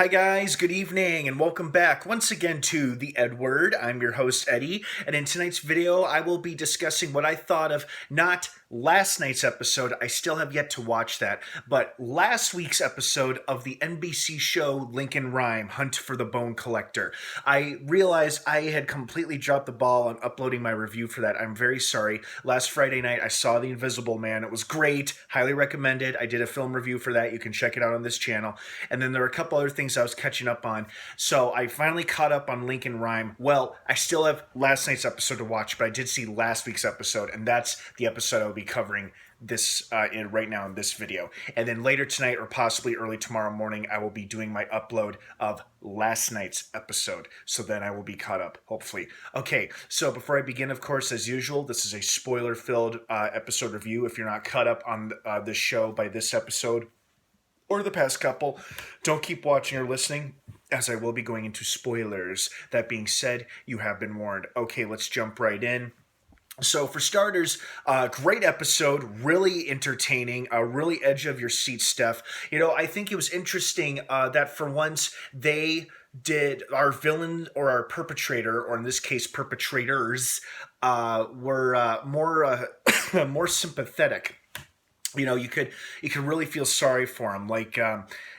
Hi guys, good evening, and welcome back once again to the EdWord. I'm your host Eddie, and in tonight's video I will be discussing what I thought of not last night's episode, I still have yet to watch that, but last week's episode of the NBC show Lincoln Rhyme, Hunt for the Bone Collector. I realized I had completely dropped the ball on uploading my review for that. I'm very sorry. Last Friday night I saw The Invisible Man. It was great, highly recommended. I did a film review for that. You can check it out on this channel. And then there were a couple other things I was catching up on. So I finally caught up on Lincoln Rhyme. Well, I still have last night's episode to watch, but I did see last week's episode, and that's the episode I'll be covering this right now in this video. And then later tonight or possibly early tomorrow morning, I will be doing my upload of last night's episode. So then I will be caught up, hopefully. Okay, so before I begin, of course, as usual, this is a spoiler-filled episode review. If you're not caught up on the show by this episode or the past couple, don't keep watching or listening, as I will be going into spoilers. That being said, you have been warned. Okay, let's jump right in. So for starters, great episode, really entertaining, really edge of your seat stuff. You know, I think it was interesting that for once they did, our villain or our perpetrator, or in this case perpetrators, were more sympathetic. You know, you could really feel sorry for them. Like,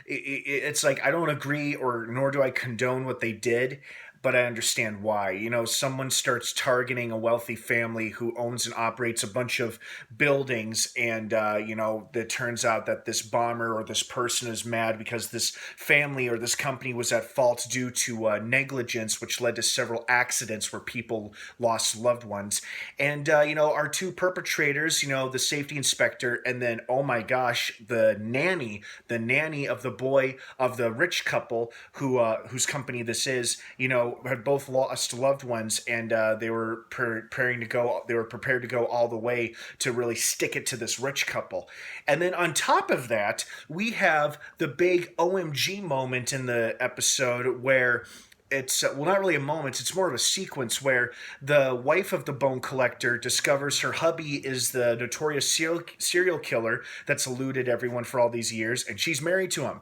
it's like, I don't agree or nor do I condone what they did, but I understand why. You know, someone starts targeting a wealthy family who owns and operates a bunch of buildings, and, you know, it turns out that this bomber or this person is mad because this family or this company was at fault due to negligence, which led to several accidents where people lost loved ones. And, you know, our two perpetrators, you know, the safety inspector, and then, oh my gosh, the nanny of the boy of the rich couple whose company this is, you know, had both lost loved ones, and they were prepared to go all the way to really stick it to this rich couple. And then on top of that, we have the big OMG moment in the episode where it's, well, not really a moment, it's more of a sequence where the wife of the bone collector discovers her hubby is the notorious serial killer that's eluded everyone for all these years, and she's married to him.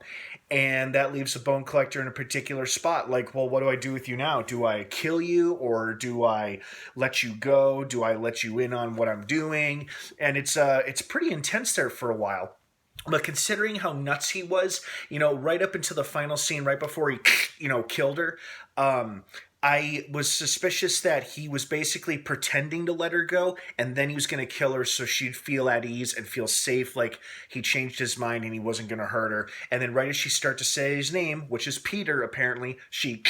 And that leaves the bone collector in a particular spot. Like, well, what do I do with you now? Do I kill you, or do I let you go? Do I let you in on what I'm doing? And it's pretty intense there for a while. But considering how nuts he was, you know, right up until the final scene, right before he, you know, killed her, I was suspicious that he was basically pretending to let her go, and then he was going to kill her so she'd feel at ease and feel safe, like he changed his mind and he wasn't going to hurt her. And then right as she starts to say his name, which is Peter, apparently, he,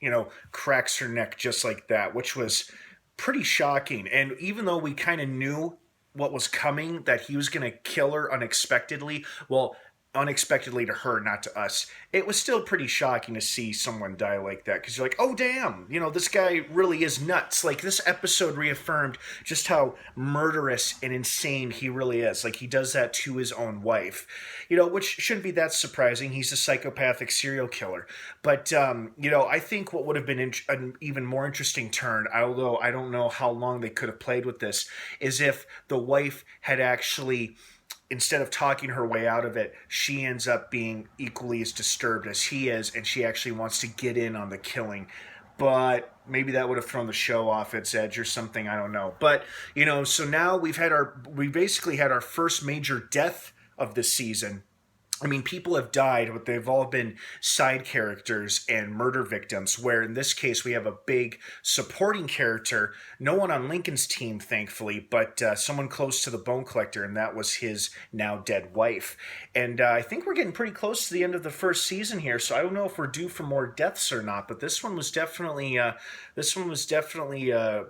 you know, cracks her neck just like that, which was pretty shocking. And even though we kind of knew what was coming, that he was going to kill her unexpectedly, well, unexpectedly to her, not to us, it was still pretty shocking to see someone die like that, because you're like, oh damn, you know, this guy really is nuts. Like, this episode reaffirmed just how murderous and insane he really is. Like, he does that to his own wife, you know, which shouldn't be that surprising. He's a psychopathic serial killer. But you know, I think what would have been an even more interesting turn, although I don't know how long they could have played with this, is if the wife had actually, instead of talking her way out of it, she ends up being equally as disturbed as he is, and she actually wants to get in on the killing. But maybe that would have thrown the show off its edge or something, I don't know. But, you know, so now we basically had our first major death of the season. I mean, people have died, but they've all been side characters and murder victims, where in this case we have a big supporting character, no one on Lincoln's team, thankfully, but someone close to the bone collector, and that was his now dead wife. And I think we're getting pretty close to the end of the first season here, so I don't know if we're due for more deaths or not, but this one was definitely a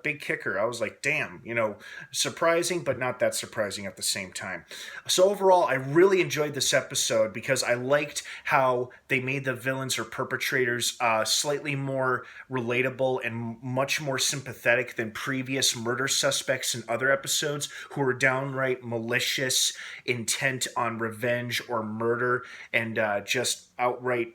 big kicker. I was like, damn, you know, surprising, but not that surprising at the same time. So overall, I really enjoyed this episode, because I liked how they made the villains or perpetrators slightly more relatable and much more sympathetic than previous murder suspects in other episodes, who were downright malicious, intent on revenge or murder, and just outright,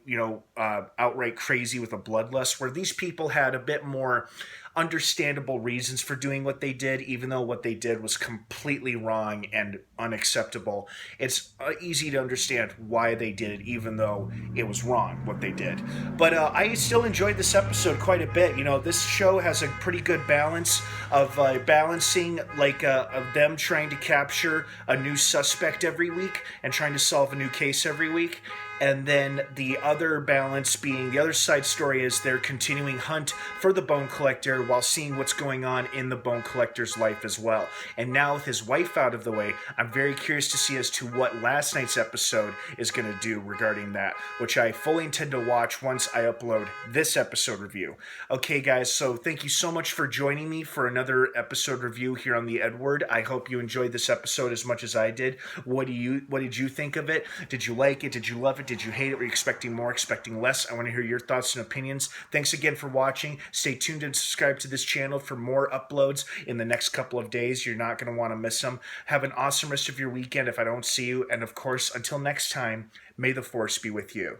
outright crazy with a bloodlust, where these people had a bit more understandable reasons for doing what they did, even though what they did was completely wrong and unacceptable. It's easy to understand why they did it, even though it was wrong what they did. But I still enjoyed this episode quite a bit. This show has a pretty good balance of balancing of them trying to capture a new suspect every week and trying to solve a new case every week. And then the other balance being, the other side story is their continuing hunt for the Bone Collector while seeing what's going on in the Bone Collector's life as well. And now with his wife out of the way, I'm very curious to see as to what last night's episode is going to do regarding that, which I fully intend to watch once I upload this episode review. Okay, guys, so thank you so much for joining me for another episode review here on the EdWord. I hope you enjoyed this episode as much as I did. What did you think of it? Did you like it? Did you love it? Did you hate it? Were you expecting more, expecting less? I want to hear your thoughts and opinions. Thanks again for watching. Stay tuned and subscribe to this channel for more uploads in the next couple of days. You're not going to want to miss them. Have an awesome rest of your weekend if I don't see you. And of course, until next time, may the Force be with you.